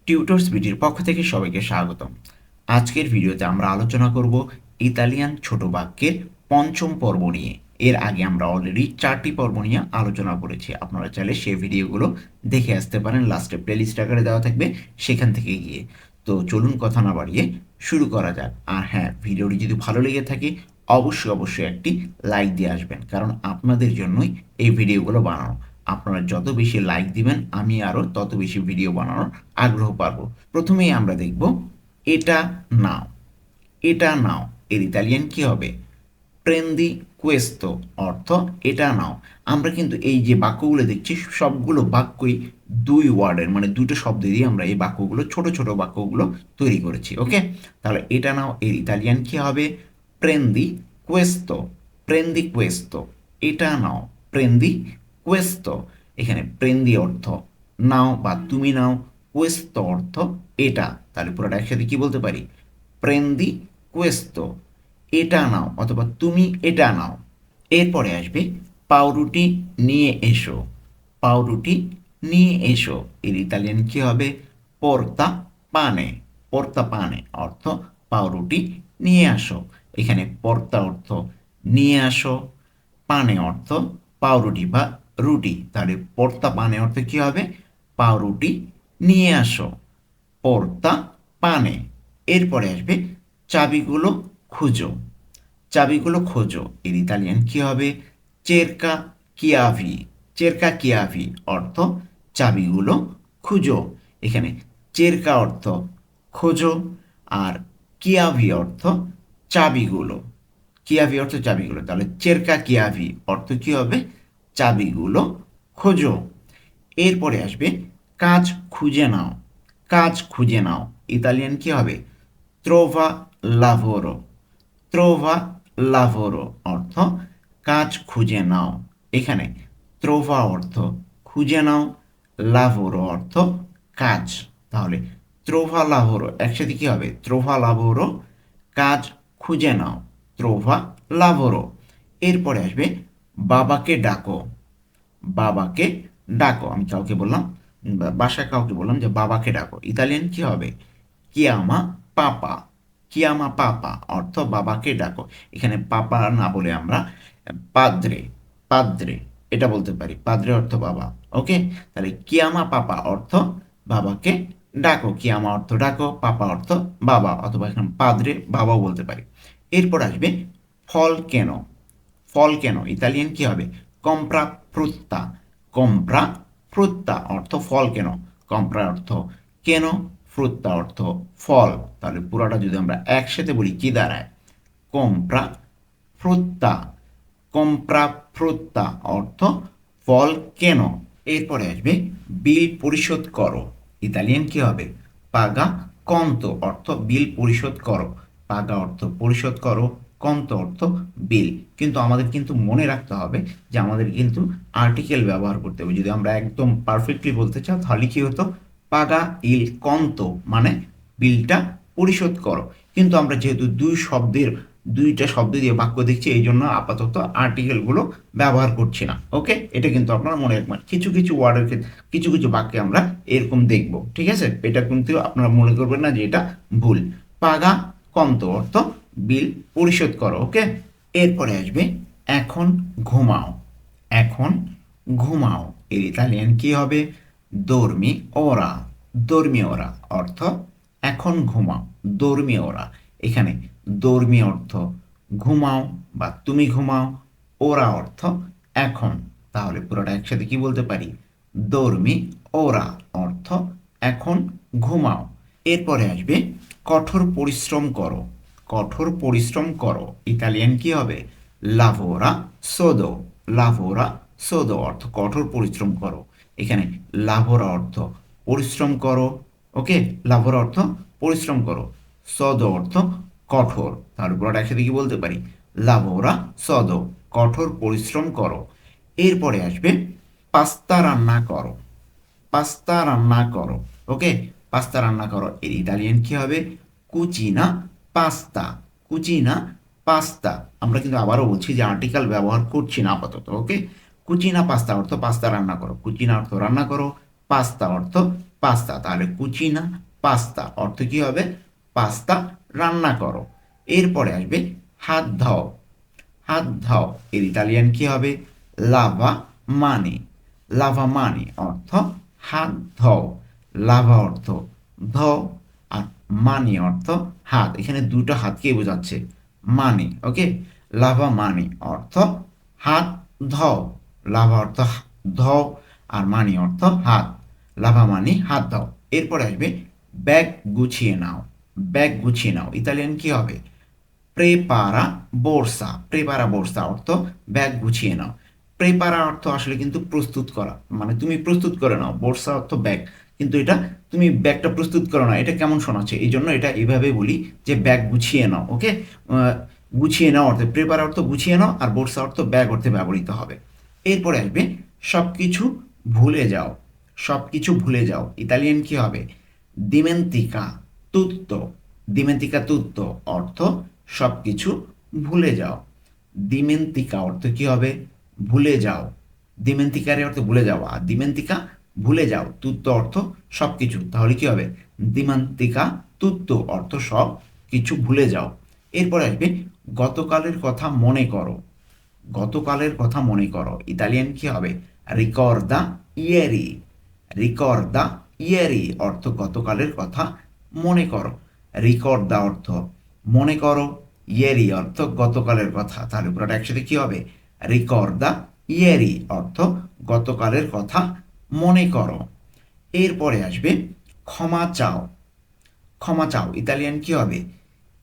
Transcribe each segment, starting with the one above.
Tutors বিডির পক্ষ থেকে সবাইকে স্বাগতম। আজকের ভিডিওতে আমরা আলোচনা করব ইতালিয়ান ছোট বাক্যের পঞ্চম পর্ব নিয়ে। এর আগে আমরা অলরেডি 4টি পর্ব নিয়ে আলোচনা করেছি। আপনারা চাইলে সেই ভিডিওগুলো দেখে আসতে পারেন, লাস্টে প্লেলিস্ট আকারে দেওয়া থাকবে, সেখান থেকে গিয়ে। তো চলুন কথা না বাড়িয়ে শুরু করা যাক। আর হ্যাঁ, ভিডিওটি যদি ভালো লেগে থাকে অবশ্যই একটি লাইক দিয়ে আসবেন, কারণ আপনাদের জন্যই এই ভিডিওগুলো বানানো। আপনারা যত বেশি লাইক দিবেন আমি আরও তত বেশি ভিডিও বানানোর আগ্রহ পাবো। প্রথমেই আমরা দেখব এটা নাও। এটা নাও এর ইতালিয়ান কি হবে? প্রেন্দি কুয়েস্তো, অর্থ এটা নাও। আমরা কিন্তু এই যে বাক্যগুলো দেখছি সবগুলো বাক্যই দুই ওয়ার্ডের, মানে দুটো শব্দ দিয়ে আমরা এই বাক্যগুলো, ছোট ছোট বাক্যগুলো তৈরি করেছি। ওকে, তাহলে এটা নাও এর ইতালিয়ান কি হবে? প্রেন্দি কুয়েস্তো। প্রেন্দি কুয়েস্তো, এটা নাও। প্রেন্দি কুয়েস্তো। এখানে প্রেন্দি অর্থ নাও বা তুমি নাও, কুয়েস্তো অর্থ এটা। তাহলে পুরোটা একসাথে কি বলতে পারি? প্রেন্দি কুয়েস্তো, এটা নাও অথবা তুমি এটা নাও। এরপরে আসবে পাউরুটি নিয়ে এসো। পাউরুটি নিয়ে এসো এর ইতালিয়ান কি হবে? পোর্তা পানে। পোর্তা পানে অর্থ পাউরুটি নিয়ে আসো। এখানে পোর্তা অর্থ নিয়ে আসো, পানে অর্থ পাউরুটি বা রুটি। তাহলে পোর্তা পানে অর্থ কি হবে? পাউরুটি নিয়ে আসো, পোর্তা পানে। এরপরে আসবে চাবিগুলো খুঁজো। চাবিগুলো খোঁজো এর ইতালিয়ান কি হবে? চেরকা কিয়াভি। চেরকা কিয়াভি অর্থ চাবিগুলো খুঁজো। এখানে চেরকা অর্থ খোঁজো আর কিয়াভি অর্থ চাবিগুলো। কিয়াভি অর্থ চাবিগুলো, তাহলে চেরকা কিয়াভি অর্থ কি হবে? চাবিগুলো খোঁজো। এরপরে আসবে কাজ খুঁজে নাও। কাজ খুঁজে নাও ইতালিয়ান কি হবে? ট্রোভা লাভোরো। ট্রোভা লাভোরো অর্থ কাজ খুঁজে নাও। এখানে ট্রোভা অর্থ খুঁজে নাও, লাভোরো অর্থ কাজ। তাহলে ট্রোভা লাভোরো একসাথে কি হবে? ট্রোভা লাভোরো, কাজ খুঁজে নাও, ট্রোভা লাভোরো। এরপরে আসবে বাবাকে ডাকো। বাবাকে ডাকো, আমি কাউকে বললাম, বাসায় কাউকে বললাম যে বাবাকে ডাকো, ইতালিয়ান কি হবে? কিয়ামা পাপা। কিয়ামা পাপা অর্থ বাবাকে ডাকো। এখানে পাপা না বলে আমরা পাদ্রে, পাদ্রে এটা বলতে পারি। পাদ্রে অর্থ বাবা। ওকে, তাহলে কিয়ামা পাপা অর্থ বাবাকে ডাকো। কিয়ামা অর্থ ডাকো, পাপা অর্থ বাবা, অথবা এখানে পাদ্রে বাবাও বলতে পারি। এরপর আসবে ফল কেন। ফল কেন ইতালিয়ান কি হবে? কম্প্রা ফ্রুত্তা। কম্প্রা ফ্রুত্তা অর্থ ফল কেন। কম্প্রা অর্থ কেন, ফ্রুত্তা অর্থ ফল। তাহলে পুরাটা যদি আমরা একসাথে বলি কি দাঁড়ায়? কম্প্রা ফ্রুত্তা। কম্প্রা ফ্রুত্তা অর্থ ফল কেন। এরপরে আসবে বিল পরিশোধ করো। ইতালিয়ান কি হবে? পাগা কন্ত অর্থ বিল পরিশোধ করো। পাগা অর্থ পরিশোধ করো, কন্ত অর্থ বিল। কিন্তু আমাদের কিন্তু মনে রাখতে হবে যে আমাদের কিন্তু আর্টিকেল ব্যবহার করতে হবে। যদি আমরা একদম পারফেক্টলি বলতে চাই তাহলে কি হতো? পাগা ইল কন্ত, মানে বিলটা পরিশোধ করো। কিন্তু আমরা যেহেতু দুইটা শব্দ দিয়ে বাক্য দেখছি, এই জন্য আপাতত আর্টিকেলগুলো ব্যবহার করছি না। ওকে, এটা কিন্তু আপনারা মনে রাখবেন। কিছু কিছু ওয়ার্ডের ক্ষেত্রে, কিছু কিছু বাক্যে আমরা এরকম দেখব, ঠিক আছে? এটা কিন্তু আপনারা মনে করবেন না যে এটা ভুল। পাগা কন্ত অর্থ বিল পরিশোধ করো। ওকে, এরপরে আসবে এখন ঘুমাও। এখন ঘুমাও এর ইতালিয়ান কি হবে? দর্মি ওরা। দর্মি ওরা অর্থ এখন ঘুমাও, দর্মি ওরা। এখানে দর্মি অর্থ ঘুমাও বা তুমি ঘুমাও, ওরা অর্থ এখন। তাহলে পুরোটা একসাথে কি বলতে পারি? দর্মি ওরা অর্থ এখন ঘুমাও। এরপরে আসবে কঠোর পরিশ্রম করো। কঠোর পরিশ্রম করো ইতালিয়ান কি হবে? লাভোরা সোদো। লাভোরা সোদো অর্থ কঠোর পরিশ্রম করো। এখানে লাভোরা অর্থ পরিশ্রম করো। ওকে, লাভোরা অর্থ পরিশ্রম করো, সদো অর্থ কঠোর। তাহলে পুরোটা একসাথে কি বলতে পারি? লাভোরা সদো, কঠোর পরিশ্রম করো। এরপরে আসবে পাস্তা রান্না করো। পাস্তা রান্না করো। ওকে, পাস্তা রান্না করো এর ইতালিয়ান কি হবে? কুচিনা পাস্তা। কুচিনা পাস্তা। আমরা কিন্তু আবারও বলছি যে আর্টিকেল ব্যবহার করছি না আপাতত। ওকে, কুচিনা পাস্তা অর্থ পাস্তা রান্না করো। কুচিনা অর্থ রান্না করো, পাস্তা অর্থ পাস্তা, তাহলে কুচিনা পাস্তা অর্থ কি হবে? পাস্তা রান্না করো। এরপরে আসবে হাত ধাও। হাত ধাও এর ইতালিয়ান কি হবে? লাভা মানি। লাভা মানি অর্থ হাত ধাও। লাভা অর্থ ধও, আর মানি অর্থ হাত। এখানে দুটো হাতকে বোঝাচ্ছে, মানি। ওকে, লাভা মানি অর্থ হাত ধও। লাভা অর্থ ধও, আর মানি অর্থ হাত। লাভা মানি হাত দাও। এরপরে আসবে ব্যাগ গুছিয়ে নাও। ব্যাগ গুছিয়ে নাও ইতালিয়ান কি হবে? প্রেপারা বোরসা। প্রেপারা বোরসা অর্থ ব্যাগ গুছিয়ে নাও। প্রেপারা অর্থ আসলে কিন্তু প্রস্তুত করা, মানে তুমি প্রস্তুত করে নাও। বোরসা অর্থ ব্যাগ, কিন্তু এটা তুমি ব্যাগটা প্রস্তুত করো না, এটা কেমন শোনাচ্ছে? এই জন্য এটা এইভাবে বলি যে ব্যাগ গুছিয়ে নাও। ওকে, গুছিয়ে নাও অর্থে, প্রেপারা অর্থ গুছিয়ে নাও, আর বোরসা অর্থ ব্যাগ অর্থে ব্যবহৃত হবে। এরপরে আসবে সব কিছু ভুলে যাও। সব কিছু ভুলে যাও ইতালিয়ান কি হবে? দিমেন্তিকা তুত্তো। দিমেন্তিকা তুত্তো অর্থ সব কিছু ভুলে যাও। দিমেন্তিকা অর্থ কি হবে? ভুলে যাও। দিমেন্তিকারে অর্থ ভুলে যাওয়া, আর দিমেন্তিকা ভুলে যাও। তুত্তো অর্থ সব কিছু, তাহলে কি হবে? দিমেন্তিকা তুত্তো অর্থ সব কিছু ভুলে যাও। এরপর আসবে গতকালের কথা মনে করো। গতকালের কথা মনে করো ইতালিয়ান কি হবে? রিকর্দা ইয়েরি। রিকর্দা ইয়েরি অর্থ গতকালের কথা মনে করো। রিকর্দা অর্থ মনে করো, ইয়েরি অর্থ গতকালের কথা, তাহলে পুরোটা একসাথে কি হবে? রিকর্দা ইয়েরি অর্থ গতকালের কথা মনে করো। এরপরে আসবে ক্ষমা চাও। ক্ষমা চাও ইতালিয়ান কি হবে?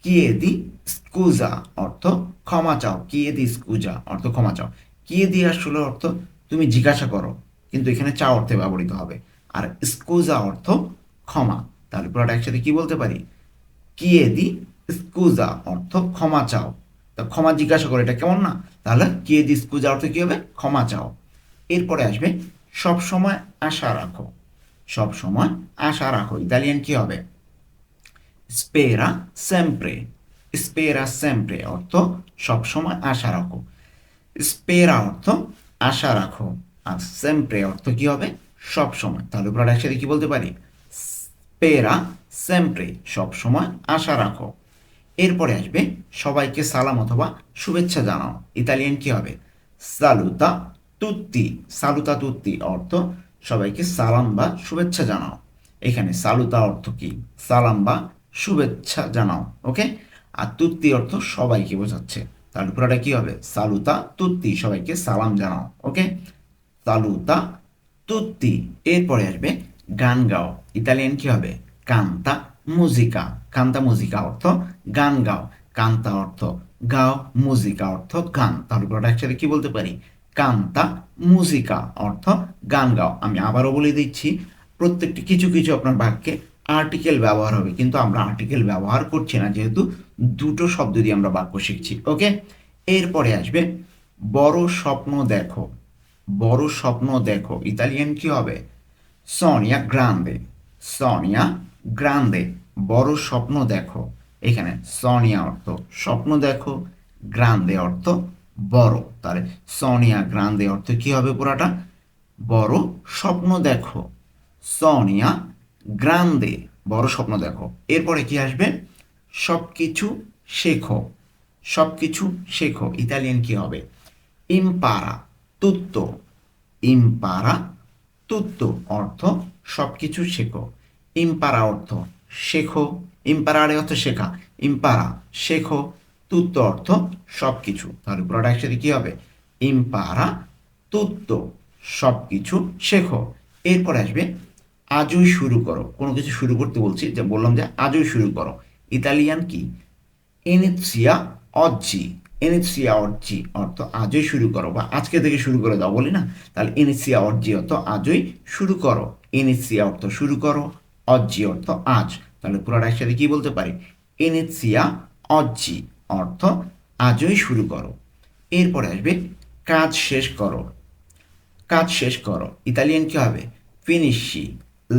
চিয়েদি স্কুজা অর্থ ক্ষমা চাও। চিয়েদি স্কুজা অর্থ ক্ষমা চাও। চিয়েদি আসলে অর্থ তুমি জিজ্ঞাসা করো, কিন্তু এখানে চাও অর্থে ব্যবহৃত হবে। আর স্কুজা অর্থ ক্ষমা, তাহলে পুরোটা একসাথে কি বলতে পারি? চিয়েদি স্কুজা অর্থ ক্ষমা চাও। তা ক্ষমা জিজ্ঞাসা করো, এটা কেমন না? তাহলে চিয়েদি স্কুজা অর্থ কি হবে? ক্ষমা চাও। এরপরে আসবে সব সময় আশা রাখো। সব সময় আশা রাখো ইতালিয়ান কি হবে? স্পেরা সেম্প্রে। স্পেরা সেম্প্রে অর্থ সবসময় আশা রাখো। স্পেরা অর্থ আশা রাখো, আর সেম্প্রে অর্থ কি হবে? সব সময়, তাহলে পুরোটা একসাথে কি বলতে পারি? স্পেরা সেম্প্রে সবসময় আশা রাখো। এরপরে আসবে সবাইকে সালাম অথবা শুভেচ্ছা জানাও ইতালিয়ান কি হবে? সালুতা তুত্তি। সালুতা তুত্তি অর্থ সবাইকে সালাম বা শুভেচ্ছা জানাও। এখানে সালুতা অর্থ কি? সালাম বা শুভেচ্ছা জানাও। ওকে, আর তুত্তি অর্থ সবাইকে বোঝাচ্ছে, তাহলে পুরোটা কি হবে? সালুতা তুত্তি সবাইকে সালাম জানাও। ওকে, সালুতা তুত্তি। এরপরে আসবে গান গাও ইতালিয়ান কি হবে? কান্তা মুজিকা। কান্তা মুজিকা অর্থ গান গাও। কান্তা অর্থ গাও, মুজিকা অর্থ গান, তাহলে পুরোটা একসাথে কি বলতে পারি? কান্তা মুজিকা অর্থ গান গাও। আমি আবারও বলে দিচ্ছি, প্রত্যেকটি কিছু কিছু আপনার বাক্যে আর্টিকেল ব্যবহার হবে, কিন্তু আমরা আর্টিকেল ব্যবহার করছি না, যেহেতু দুটো শব্দ দিয়ে আমরা বাক্য শিখছি। ওকে, এরপরে আসবে বড় স্বপ্ন দেখো। বড় স্বপ্ন দেখো ইতালিয়ান কি হবে? সোনিয়া গ্রান্দে। সোনিয়া গ্রান্দে বড় স্বপ্ন দেখো। এখানে সোনিয়া অর্থ স্বপ্ন দেখো, গ্রান্দে অর্থ বড়, তাহলে সোনিয়া গ্রান্দে অর্থ কি হবে পুরাটা? বড় স্বপ্ন দেখো। সোনিয়া গ্রান্দে বড় স্বপ্ন দেখো। এরপরে কি আসবে? সব কিছু শেখো। সব কিছু শেখো ইতালিয়ান কি হবে? ইম্পারা তুত্তো। ইম্পারা তুত্তো অর্থ সব কিছু শেখো। ইম্পারা অর্থ শেখো। ইম্পারারে অর্থ শেখা। ইম্পারা শেখো। তুত্তো অর্থ সব কিছু, তাহলে পুরোটা একসাথে কি হবে? ইম্পারা তুত্তো সব কিছু শেখো। এরপর আসবে আজই শুরু করো। কোনো কিছু শুরু করতে বলছি, যে বললাম যে আজই শুরু করো ইতালিয়ান কি? ইনিৎসিয়া অজ্জি। ইনিৎসিয়া অজ্জি অর্থ আজই শুরু করো, বা আজকে থেকে শুরু করে দাও বলি না, তাহলে ইনিৎসিয়া অজ্জি অর্থ আজই শুরু করো। ইনিৎসিয়া অর্থ শুরু করো, অজ্জি অর্থ আজ, তাহলে পুরোটা একসাথে কি বলতে পারি? ইনিৎসিয়া অজ্জি অর্থ আজই শুরু করো। এরপরে আসবে কাজ শেষ করো। কাজ শেষ করো ইতালিয়ান কি হবে? ফিনিশি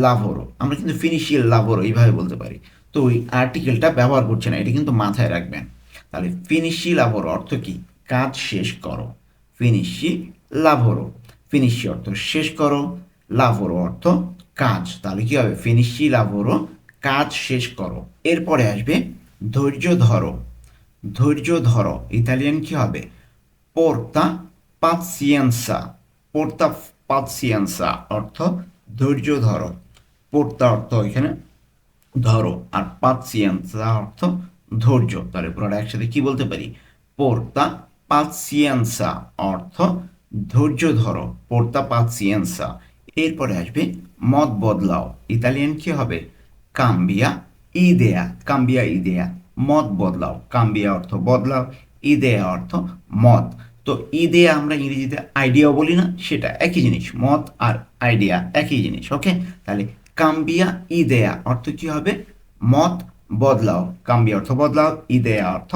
লাভোরো। আমরা কিন্তু ফিনিশি লাভোরো এইভাবে বলতে পারি, তো ওই আর্টিকেলটা ব্যবহার করছে না, এটা কিন্তু মাথায় রাখবেন। তাহলে ফিনিশি লাভোরো অর্থ কি? কাজ শেষ করো। ফিনিশি লাভোরো। ফিনিশি অর্থ শেষ করো, লাভোরো অর্থ কাজ, তাহলে কি হবে ফিনিশি লাভোরো, কাজ শেষ করো। এরপরে আসবে ধৈর্য ধরো, ধৈর্য ধরো ইতালিয়ান কি হবে পোর্তা পাসিয়েন্সা, পোর্তা পাসিয়েন্সা অর্থ ধৈর্য ধরো, পোর্তা অর্থ এখানে ধরো আর পাসিয়েন্সা অর্থ ধৈর্য, তাহলে পুরোটা একসাথে কি বলতে পারি পোর্তা পাসিয়েন্সা অর্থ ধৈর্য ধরো, পোর্তা পাসিয়েন্সা। এরপরে আসবে মত বদলাও ইতালিয়ান কি হবে কাম্বিয়া ইদেয়া, কাম্বিয়া ইদেয়া মত বদলাও, কাম্বিয়া অর্থ বদলাও, ইদেয়া অর্থ মত। তো ইদেয়া আমরা ইংরেজিতে আইডিয়াও বলি না, সেটা একই জিনিস, মত আর আইডিয়া একই জিনিস। ওকে, তাহলে কাম্বিয়া ইদেয়া অর্থ কি হবে মত বদলাও, কাম্বিয়া অর্থ বদলাও, ইদেয়া অর্থ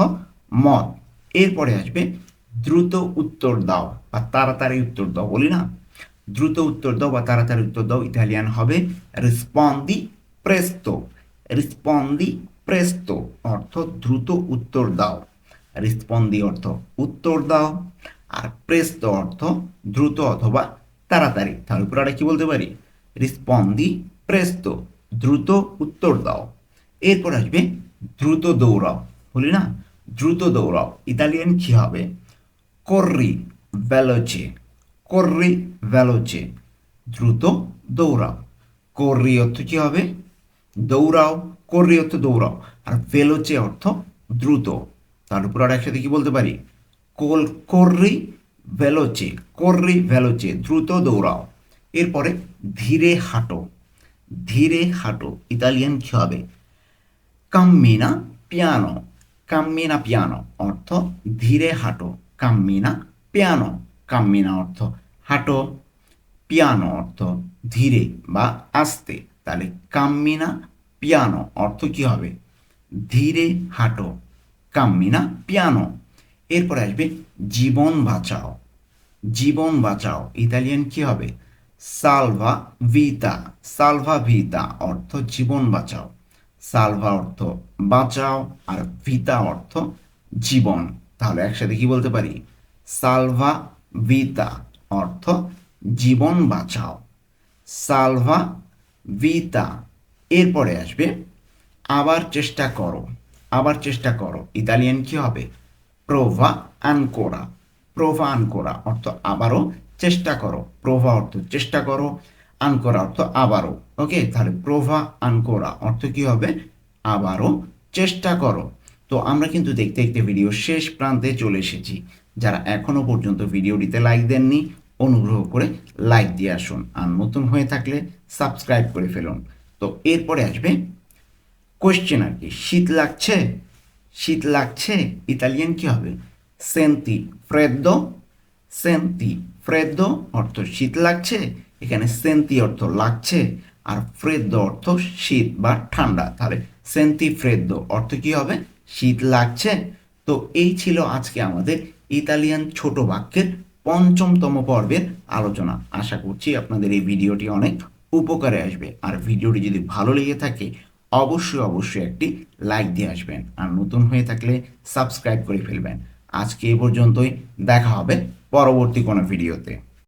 মত। এরপরে আসবে দ্রুত উত্তর দাও বা তাড়াতাড়ি উত্তর দাও বলি না, দ্রুত উত্তর দাও বা তাড়াতাড়ি উত্তর দাও ইতালিয়ান হবে রিসপন্দি প্রেস্তো, রিসপন্দি প্রেস্তো অর্থ দ্রুত উত্তর দাও, রিসপন্দি অর্থ উত্তর দাও আর প্রেস্তো অর্থ দ্রুত অথবা তাড়াতাড়ি, তাহলে পুরোটা কি বলতে পারি রিসপন্দি প্রেস্তো, দ্রুত উত্তর দাও। এরপর আসবে দ্রুত দৌড়াও বলি না, দ্রুত দৌড়াও ইতালিয়ান কি হবে corri veloce, corri veloce দ্রুত দৌড়াও, corri অর্থ কি হবে দৌড়াও, corri অর্থ দৌড়াও আর veloce অর্থ দ্রুত, তাহলে পুরোটা একসাথে কি বলতে পারি corri veloce, corri veloce দ্রুত দৌড়াও। এরপরে ধীরে হাঁটো, ধীরে হাঁটো ইতালিয়ান কি হবে cammina piano, cammina piano অর্থ ধীরে হাঁটো, cammina piano, cammina অর্থ হাঁটো, পিয়ানো অর্থ ধীরে বা আস্তে, তাহলে cammina piano অর্থ কি হবে ধীরে হাঁটো, cammina piano। এরপরে আসবে জীবন বাঁচাও, জীবন বাঁচাও ইতালিয়ান কি হবে সালভা ভিতা, সালভা ভিতা অর্থ জীবন বাঁচাও, সালভা অর্থ বাঁচাও আর ভিতা অর্থ জীবন, তাহলে একসাথে কি বলতে পারি সালভা ভিতা অর্থ জীবন বাঁচাও, সালভা ভিতা। এরপরে আসবে আবার চেষ্টা করো, আবার চেষ্টা করো ইতালিয়ান কি হবে প্রোভা আনকোরা, প্রোভা আনকোরা অর্থ আবারও চেষ্টা করো, প্রোভা অর্থ চেষ্টা করো, আনকোরা অর্থ আবারও। ওকে, তাহলে প্রোভা আনকোরা অর্থ কি হবে আবারও চেষ্টা করো। তো আমরা কিন্তু দেখতে দেখতে ভিডিও শেষ প্রান্তে চলে এসেছি, যারা এখনো পর্যন্ত ভিডিওটিতে লাইক দেননি অনুগ্রহ করে লাইক দিয়ে আসুন আর নতুন হয়ে থাকলে সাবস্ক্রাইব করে ফেলুন। তো এরপরে আসবে কোয়েশ্চেন আর কি, শীত লাগছে, শীত লাগছে ইতালিয়ান কি হবে সেন্তি ফ্রেদ্দো, সেন্তি ফ্রেদ্দো অর্থ শীত লাগছে, এখানে সেন্তি অর্থ লাগছে আর ফ্রেদ্দো অর্থ শীত বা ঠান্ডা, তাহলে সেন্তি ফ্রেদ্দো অর্থ কি হবে শীত লাগছে। তো এই ছিল আজকে আমাদের ইতালিয়ান ছোট বাক্যের পঞ্চমতম পর্বের আলোচনা। আশা করছি আপনাদের এই ভিডিওটি অনেক উপকারে আসবে, আর ভিডিওটি যদি ভালো লেগে থাকে অবশ্যই অবশ্যই একটি লাইক দিয়ে আসবেন আর নতুন হয়ে থাকলে সাবস্ক্রাইব করে ফেলবেন। আজকে এ পর্যন্তই, দেখা হবে পরবর্তী কোনো ভিডিওতে।